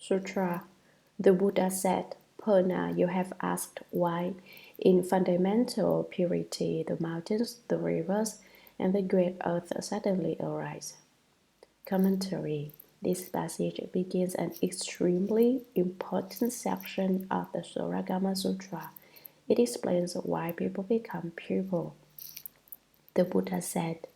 Sutra. The Buddha said, Purna, you have asked why, in fundamental purity, the mountains, the rivers, and the great earth suddenly arise. Commentary. This passage begins an extremely important section of the Shurangama Sutra. It explains why people become pure. The Buddha said,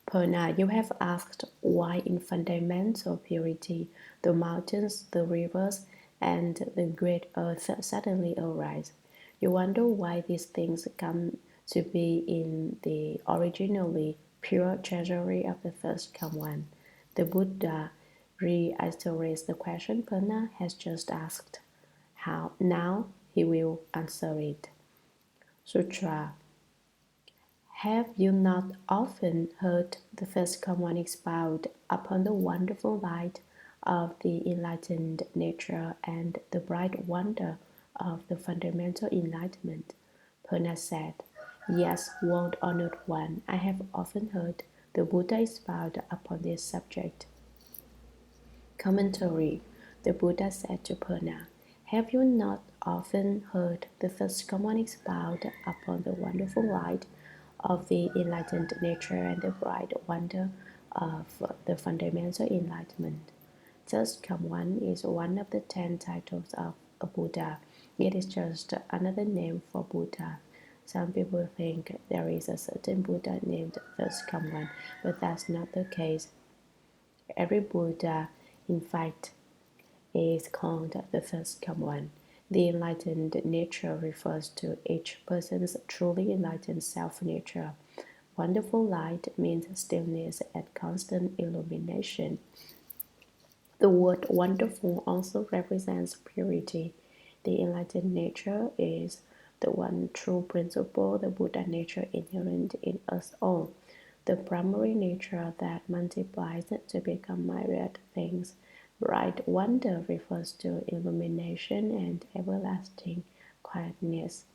Purna, you have asked why in fundamental purity the mountains, the rivers, and the great earth suddenly arise. You wonder why these things come to be in the originally pure treasury of the first come one. The Buddha reiterates the question Purna has just asked. How now he will answer it. Sutra. Have you not often heard the first come one expound upon the wonderful light of the enlightened nature and the bright wonder of the fundamental enlightenment? Purna said, Yes, world honored one, I have often heard the Buddha expound upon this subject. Commentary. The Buddha said to Purna, Have you not often heard the first come one expound upon the wonderful light of the enlightened nature and the bright wonder of the fundamental enlightenment? Thus, come one is one of the 10 titles of a Buddha. It is just another name for Buddha. Some people think there is a certain Buddha named First Come One, but that's not the case. Every Buddha, in fact, is called the First Come One. The enlightened nature refers to each person's truly enlightened self-nature. Wonderful light means stillness and constant illumination. The word wonderful also represents purity. The enlightened nature is the one true principle, the Buddha nature inherent in us all, the primary nature that multiplies to become myriad things. Bright wonder refers to illumination and everlasting quietness.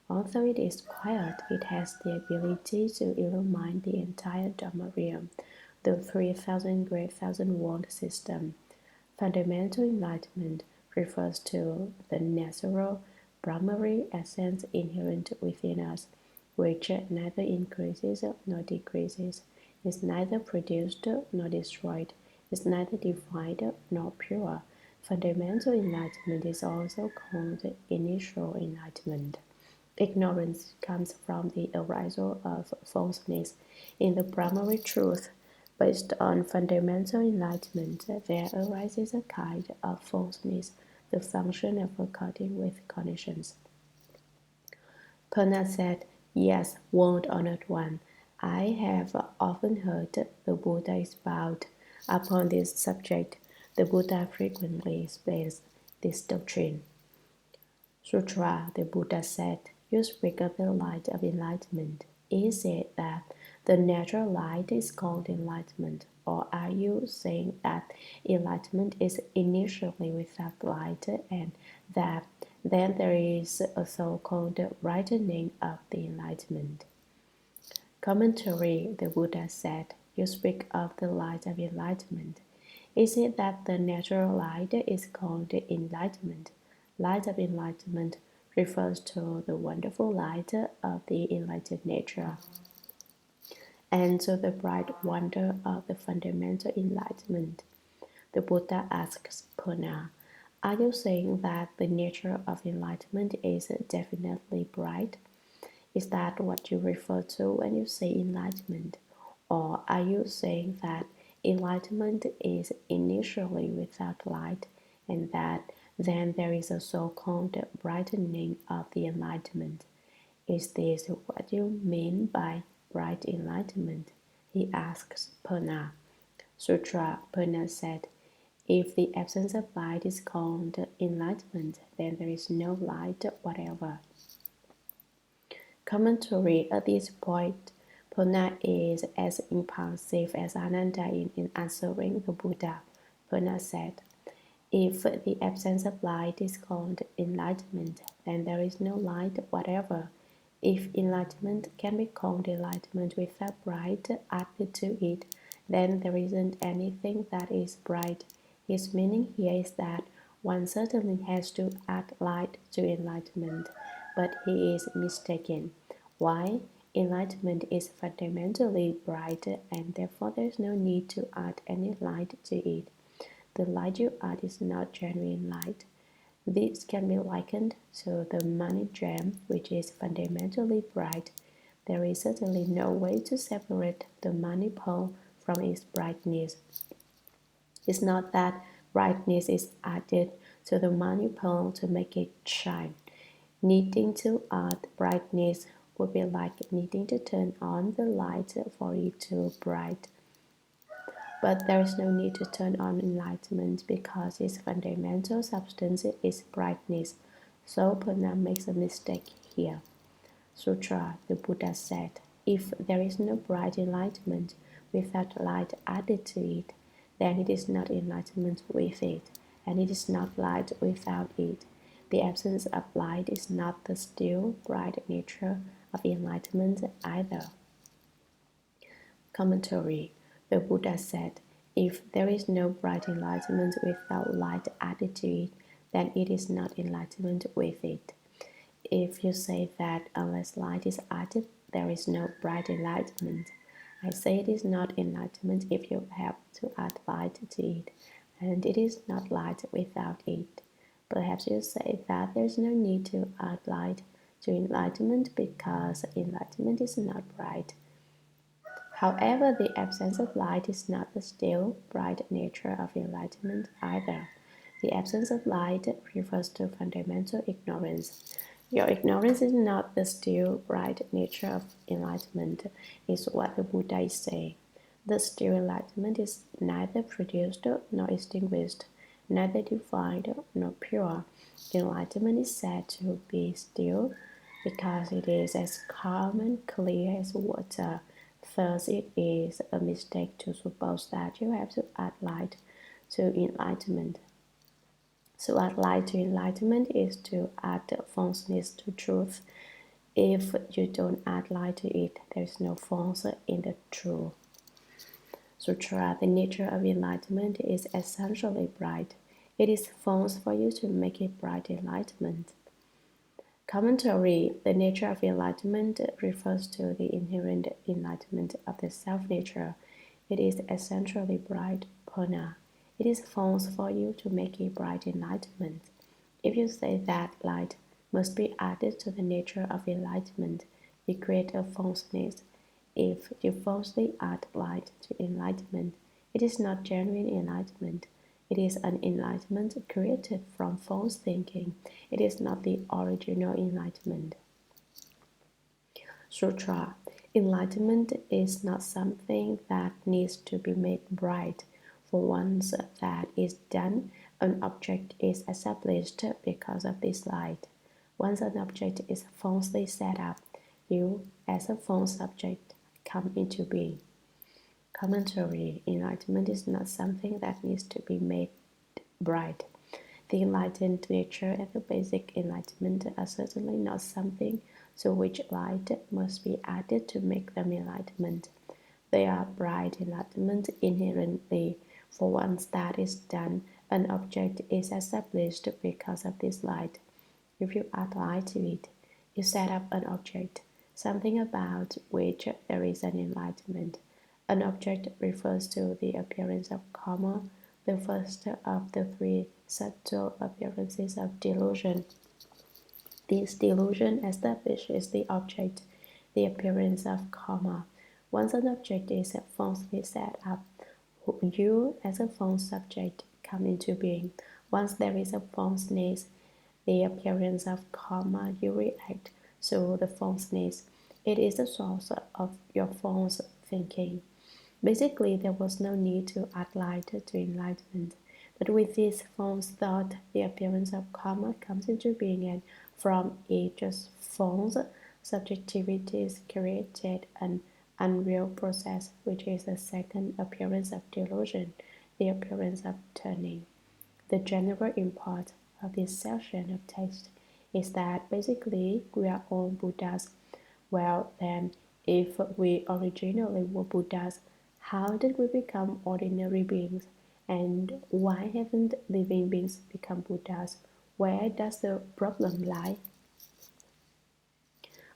Although it is quiet, it has the ability to illumine the entire Dharma Realm, the 3,000 great thousand-world system. Fundamental enlightenment refers to the natural, primary essence inherent within us, which neither increases nor decreases, is neither produced nor destroyed, is neither divine nor pure. Fundamental enlightenment is also called initial enlightenment. Ignorance comes from the arisal of falseness in the primary truth. Based on fundamental enlightenment, there arises a kind of falseness, the function of according with conditions. Purna said, Yes, world-honored one, I have often heard the Buddha expound upon this subject. The Buddha frequently explains this doctrine. Sutra, the Buddha said, You speak of the light of enlightenment. Is it that the natural light is called enlightenment, or are you saying that enlightenment is initially without light and that then there is a so-called brightening of the enlightenment? Commentary, the Buddha said, You speak of the light of enlightenment. Is it that the natural light is called enlightenment? Light of enlightenment refers to the wonderful light of the enlightened nature and to the bright wonder of the fundamental enlightenment. The Buddha asks Purna, Are you saying that the nature of enlightenment is definitely bright? Is that what you refer to when you say enlightenment? Or are you saying that enlightenment is initially without light and that then there is a so-called brightening of the enlightenment? Is this what you mean by bright enlightenment? He asks Purna. Sutra, Purna said, If the absence of light is called enlightenment, then there is no light whatever. Commentary. At this point, Purna is as impulsive as Ananda in answering the Buddha. Purna said, If the absence of light is called enlightenment, then there is no light whatever. If enlightenment can be called enlightenment without bright added to it, then there isn't anything that is bright. His meaning here is that One certainly has to add light to enlightenment, but he is mistaken. Why? Enlightenment is fundamentally bright, and therefore there is no need to add any light to it. The light you add is not genuine light. This can be likened to the money gem, which is fundamentally bright. There is certainly no way to separate the money pearl from its brightness. It's not that brightness is added to the money pearl to make it shine. Needing to add brightness would be like needing to turn on the light for it to bright. But there is no need to turn on enlightenment because its fundamental substance is brightness. So Purna makes a mistake here. Sutra, the Buddha said, if there is no bright enlightenment without light added to it, then it is not enlightenment with it, and it is not light without it. The absence of light is not the still, bright nature of enlightenment either. Commentary. The Buddha said, if there is no bright enlightenment without light added to it, then it is not enlightenment with it. If you say that unless light is added, there is no bright enlightenment, I say it is not enlightenment if you have to add light to it, and it is not light without it. Perhaps you say that there is no need to add light to enlightenment because enlightenment is not bright. However, the absence of light is not the still, bright nature of enlightenment either. The absence of light refers to fundamental ignorance. Your ignorance is not the still, bright nature of enlightenment, is what the Buddha is saying. The still enlightenment is neither produced nor extinguished, neither defined nor pure. Enlightenment is said to be still because it is as calm and clear as water. Thus, it is a mistake to suppose that you have to add light to enlightenment. To add light to enlightenment is to add falseness to truth. If you don't add light to it, there is no false in the truth. Sutra, the nature of enlightenment is essentially bright. It is false for you to make it bright enlightenment. Commentary. The nature of enlightenment refers to the inherent enlightenment of the self-nature. It is essentially bright, Purna. It is false for you to make it bright enlightenment. If you say that light must be added to the nature of enlightenment, you create a falseness. If you falsely add light to enlightenment, it is not genuine enlightenment. It is an enlightenment created from false thinking. It is not the original enlightenment. Sutra. Enlightenment is not something that needs to be made bright. For once that is done, an object is established because of this light. Once an object is falsely set up, you, as a false subject, come into being. Commentary. Enlightenment is not something that needs to be made bright. The enlightened nature and the basic enlightenment are certainly not something to which light must be added to make them enlightenment. They are bright enlightenment inherently. For once that is done, an object is established because of this light. If you add light to it, you set up an object, something about which there is an enlightenment. An object refers to the appearance of karma, the first of the three subtle appearances of delusion. This delusion establishes the object, the appearance of karma. Once an object is falsely set up, you, as a false subject, come into being. Once there is a falseness, the appearance of karma, you react to the falseness. It is the source of your false thinking. Basically, there was no need to add light to enlightenment. But with this false thought, the appearance of karma comes into being, and from it, just false subjectivities created an unreal process, which is the second appearance of delusion, the appearance of turning. The general import of this section of text is that basically we are all Buddhas. Well, then, if we originally were Buddhas, how did we become ordinary beings? And why haven't living beings become Buddhas? Where does the problem lie?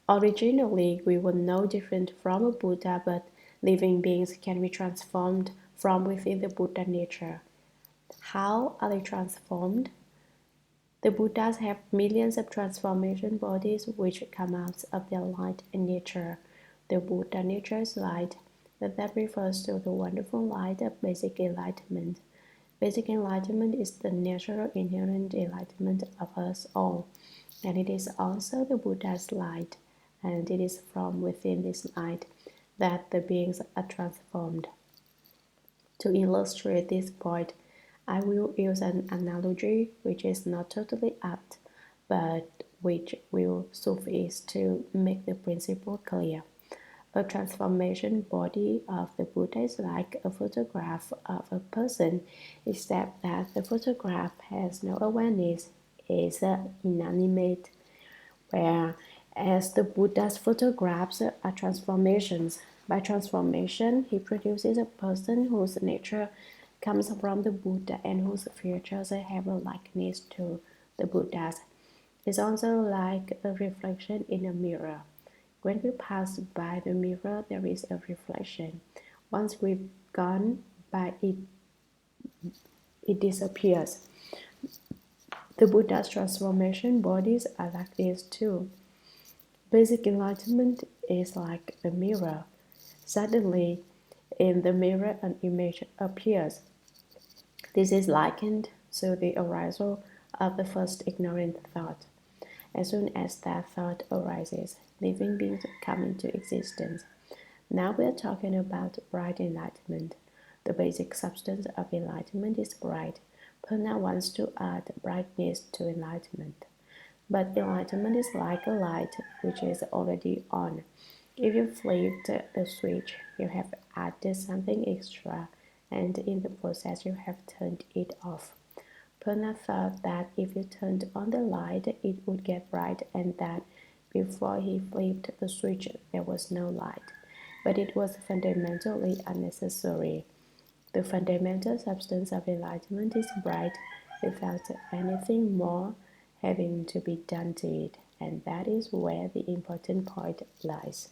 Originally, we were no different from a Buddha, but living beings can be transformed from within the Buddha nature. How are they transformed? The Buddhas have millions of transformation bodies which come out of their light and nature. The Buddha nature is light, but that refers to the wonderful light of basic enlightenment. Basic enlightenment is the natural inherent enlightenment of us all, and it is also the Buddha's light, and it is from within this light that the beings are transformed. To illustrate this point, I will use an analogy which is not totally apt, but which will suffice to make the principle clear. A transformation body of the Buddha is like a photograph of a person, except that the photograph has no awareness, is inanimate, whereas the Buddha's photographs are transformations. By transformation, he produces a person whose nature comes from the Buddha and whose features have a likeness to the Buddha's. It's also like a reflection in a mirror. When we pass by the mirror, there is a reflection. Once we've gone by it, it disappears. The Buddha's transformation bodies are like this too. Basic enlightenment is like a mirror. Suddenly, in the mirror, an image appears. This is likened to the arousal of the first ignorant thought. As soon as that thought arises, living beings come into existence. Now we are talking about bright enlightenment. The basic substance of enlightenment is bright. Purna wants to add brightness to enlightenment. But enlightenment is like a light which is already on. If you flipped the switch, you have added something extra, and in the process you have turned it off. Purna thought that if you turned on the light, it would get bright, and that before he flipped the switch, there was no light. But it was fundamentally unnecessary. The fundamental substance of enlightenment is bright without anything more having to be done to it, and that is where the important point lies.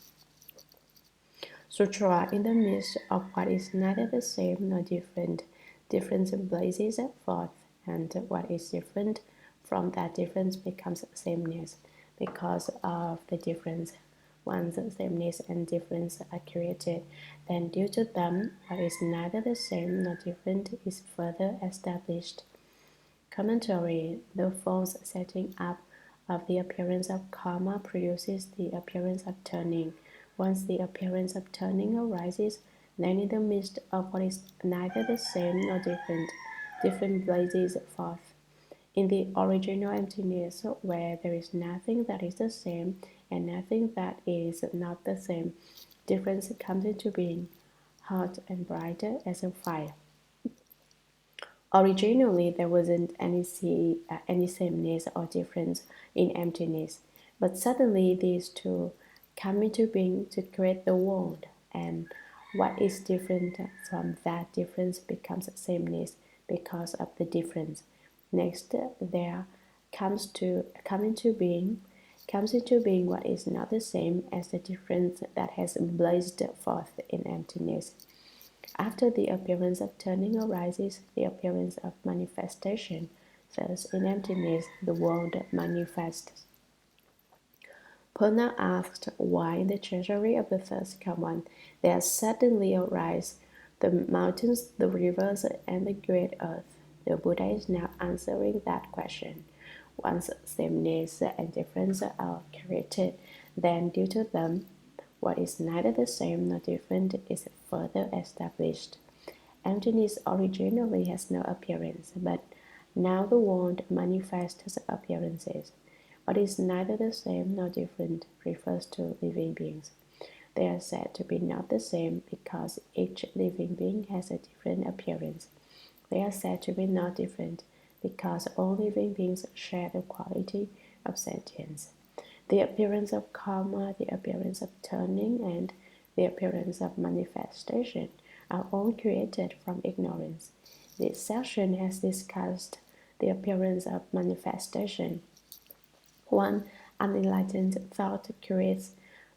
Sutra in the midst of what is neither the same nor different. Difference blazes forth, and what is different from that difference becomes sameness. Because of the difference, once sameness and difference are created, then due to them, what is neither the same nor different is further established. Commentary: the false setting up of the appearance of karma produces the appearance of turning. Once the appearance of turning arises, then in the midst of what is neither the same nor different, different blazes forth. In the original emptiness, where there is nothing that is the same and nothing that is not the same, difference comes into being, hot and bright as a fire. Originally, there wasn't any sameness or difference in emptiness, but suddenly these two come into being to create the world, and what is different from that difference becomes sameness because of the difference. Next, there comes into being what is not the same as the difference that has blazed forth in emptiness. After the appearance of turning arises, the appearance of manifestation. Thus, in emptiness, the world manifests. Purna asked why in the treasury of the first command there suddenly arise the mountains, the rivers, and the great earth. The Buddha is now answering that question. Once sameness and difference are created, then due to them, what is neither the same nor different is further established. Emptiness originally has no appearance, but now the world manifests appearances. What is neither the same nor different refers to living beings. They are said to be not the same because each living being has a different appearance. They are said to be not different because all living beings share the quality of sentience. The appearance of karma, the appearance of turning, and the appearance of manifestation are all created from ignorance. This session has discussed the appearance of manifestation. One unenlightened thought creates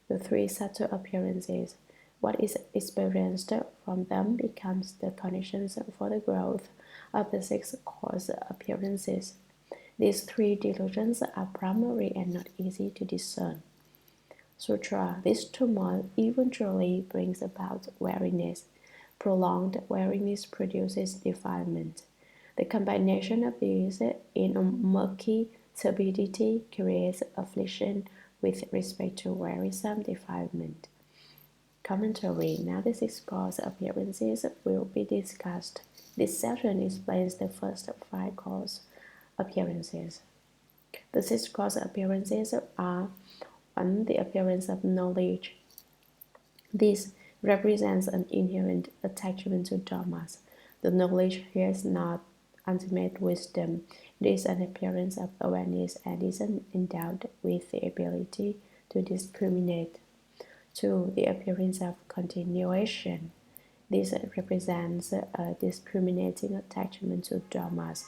the three subtle appearances. What is experienced from them becomes the conditions for the growth of the six coarse appearances. These three delusions are primary and not easy to discern. Sutra. This turmoil eventually brings about weariness. Prolonged weariness produces defilement. The combination of these in a murky turbidity creates affliction with respect to wearisome defilement. Commentary. Now the six coarse appearances will be discussed. This section explains the first five coarse appearances. The six coarse appearances are 1. The appearance of knowledge. This represents an inherent attachment to dharmas. The knowledge here is not ultimate wisdom. It is an appearance of awareness and is endowed with the ability to discriminate. 2. The appearance of continuation. This represents a discriminating attachment to dharmas.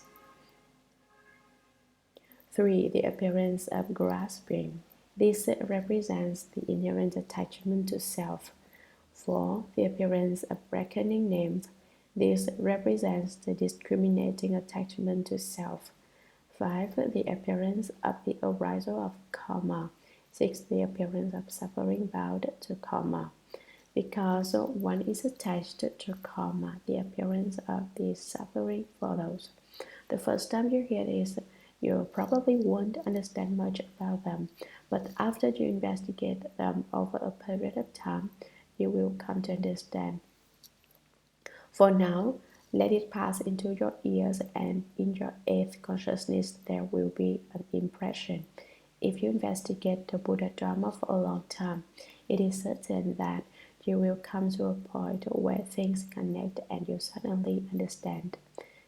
3. The appearance of grasping. This represents the inherent attachment to self. 4. The appearance of reckoning names. This represents the discriminating attachment to self. 5. The appearance of the arisal of karma. 6. The appearance of suffering bound to karma. Because one is attached to karma, the appearance of the suffering follows. The first time you hear this, you probably won't understand much about them, but after you investigate them over a period of time, you will come to understand. For now, let it pass into your ears, and in your eighth consciousness there will be an impression. If you investigate the Buddha Dharma for a long time, it is certain that you will come to a point where things connect and you suddenly understand.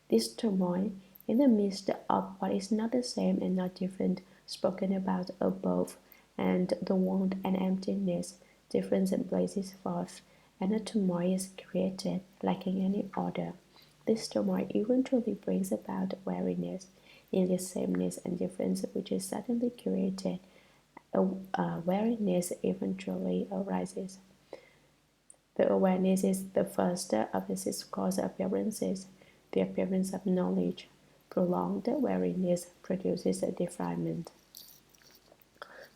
This turmoil, in the midst of what is not the same and not different spoken about above, and the want and emptiness, difference blazes forth, and a turmoil is created, lacking any order. This turmoil eventually brings about weariness. In this sameness and difference which is suddenly created, weariness eventually arises. The awareness is the first of the six coarse appearances, the appearance of knowledge. Prolonged weariness produces a defilement.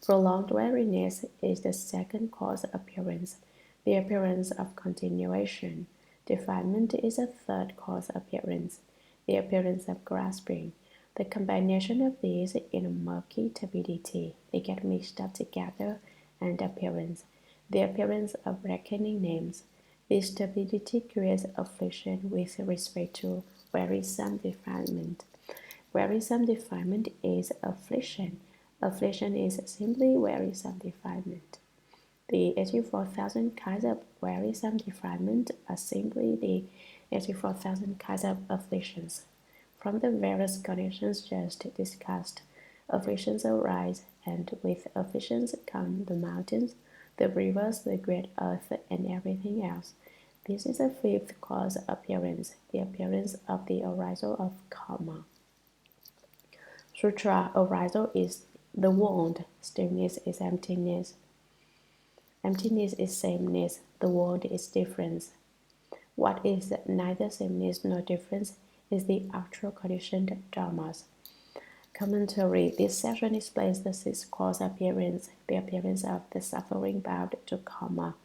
Prolonged weariness is the second coarse appearance, the appearance of continuation. Defilement is a third coarse appearance, the appearance of grasping. The combination of these in a murky turbidity, they get mixed up together, and appearance, the appearance of reckoning names. This turbidity creates affliction with respect to wearisome defilement. Wearisome defilement is affliction. Affliction is simply wearisome defilement. The 84,000 kinds of wearisome defilement are simply the 84,000 kinds of afflictions. From the various conditions just discussed, afflictions arise, and with afflictions come the mountains, the rivers, the great earth, and everything else. This is a fifth coarse appearance, the appearance of the arisal of karma. Sutra. Arisal is the wound, stillness is emptiness. Emptiness is sameness, the wound is difference. What is neither sameness nor difference is the actual conditioned dharmas. Commentary. This section explains the six coarse appearance, the appearance of the suffering bound to karma.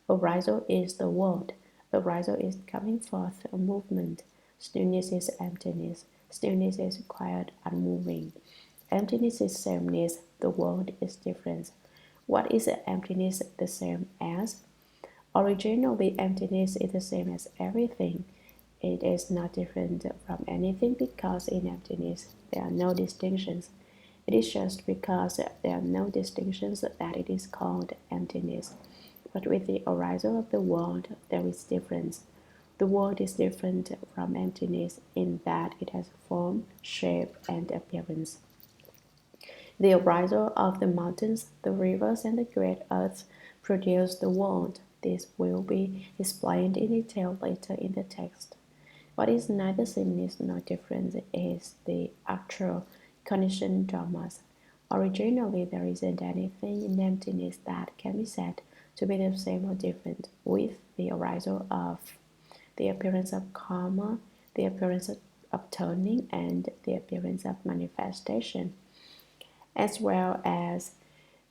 Arisal is the wound. Arisal is coming forth, a movement. Stillness is emptiness. Stillness is quiet, unmoving. Emptiness is sameness, the wound is difference. What is emptiness the same as? Originally, emptiness is the same as everything. It is not different from anything because in emptiness there are no distinctions. It is just because there are no distinctions that it is called emptiness. But with the arisal of the world, there is difference. The world is different from emptiness in that it has form, shape, and appearance. The arisal of the mountains, the rivers, and the great earth produce the world. This will be explained in detail later in the text. What is neither sameness nor difference is the actual conditioned dharmas. Originally, there isn't anything in emptiness that can be said to be the same or different with the arisal of the appearance of karma, the appearance of turning, and the appearance of manifestation, as well as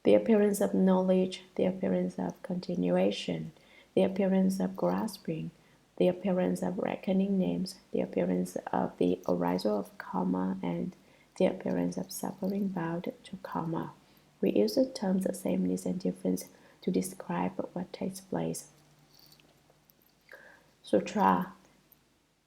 the appearance of knowledge, the appearance of continuation, the appearance of grasping, the appearance of reckoning names, the appearance of the arisal of karma, and the appearance of suffering bound to karma. We use the terms sameness and difference to describe what takes place. Sutra.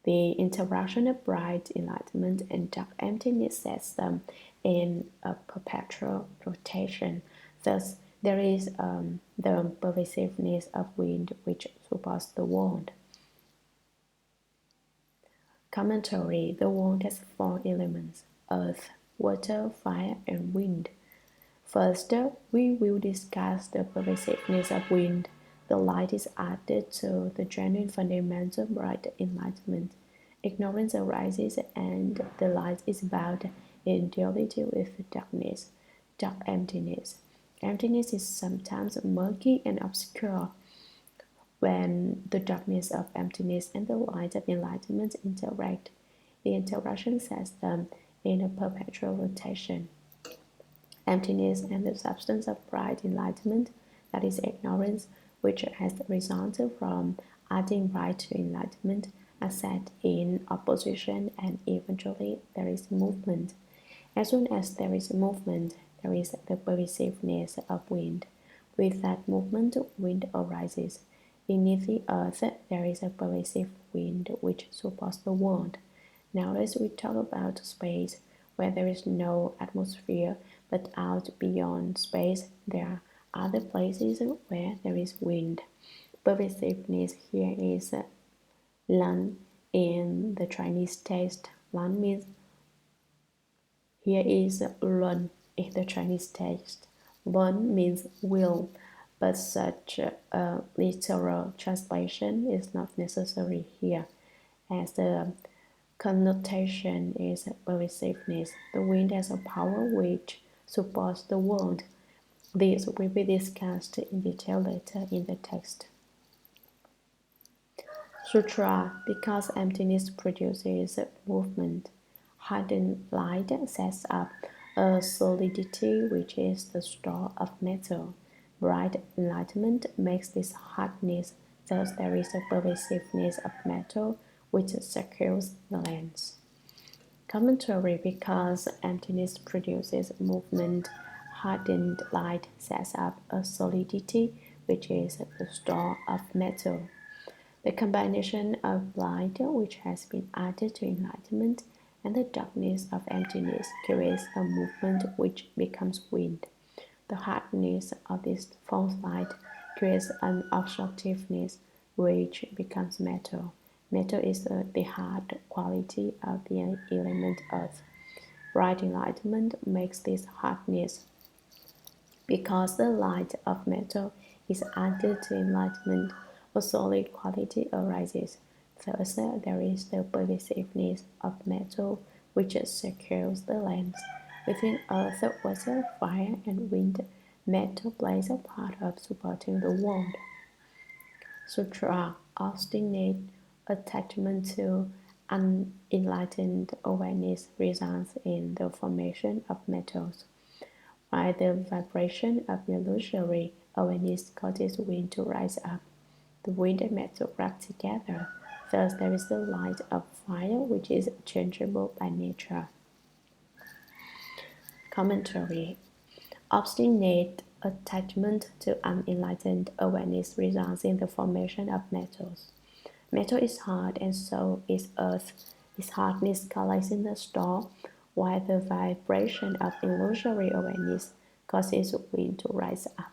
The interaction of bright enlightenment and dark emptiness sets them in a perpetual rotation. Thus, there is the pervasiveness of wind which supports the world. Commentary. The world has 4 elements: earth, water, fire, and wind. First, we will discuss the pervasiveness of wind. The light is added to the genuine fundamental bright enlightenment. Ignorance arises and the light is bound in duality with darkness, dark emptiness. Emptiness is sometimes murky and obscure. When the darkness of emptiness and the light of enlightenment interact, the interaction sets them in a perpetual rotation. Emptiness and the substance of bright enlightenment, that is ignorance, which has resulted from adding bright to enlightenment, are set in opposition, and eventually there is movement. As soon as there is movement, there is the pervasiveness of wind. With that movement, wind arises. Beneath the earth, there is a pervasive wind which supports the world. Now let's talk about space, where there is no atmosphere, but out beyond space there are other places where there is wind. Pervasiveness here is lan in the Chinese text. Lan means here is lun in the Chinese text. Lun means will, but such a literal translation is not necessary here, as the connotation is pervasiveness. The wind has a power which supports the world. This will be discussed in detail later in the text. Sutra. Because emptiness produces movement, hardened light sets up a solidity which is the store of metal. Bright enlightenment makes this hardness, thus there is a pervasiveness of metal which secures the lens. Commentary. Because emptiness produces movement, hardened light sets up a solidity which is the store of metal. The combination of light which has been added to enlightenment and the darkness of emptiness creates a movement which becomes wind. The hardness of this false light creates an obstructiveness which becomes metal. Metal is the hard quality of the element earth. Bright enlightenment makes this hardness. Because the light of metal is added to enlightenment, a solid quality arises. Thus, there is the pervasiveness of metal which secures the lens. Within earth, water, fire, and wind, metal plays a part of supporting the world. Sutra. Obstinate attachment to unenlightened awareness results in the formation of metals, while the vibration of illusory awareness causes wind to rise up. The wind and metal rub together. Thus, there is the light of fire which is changeable by nature. Commentary. Obstinate attachment to unenlightened awareness results in the formation of metals. Metal is hard and so is earth. Its hardness collects in the store, while the vibration of illusory awareness causes wind to rise up.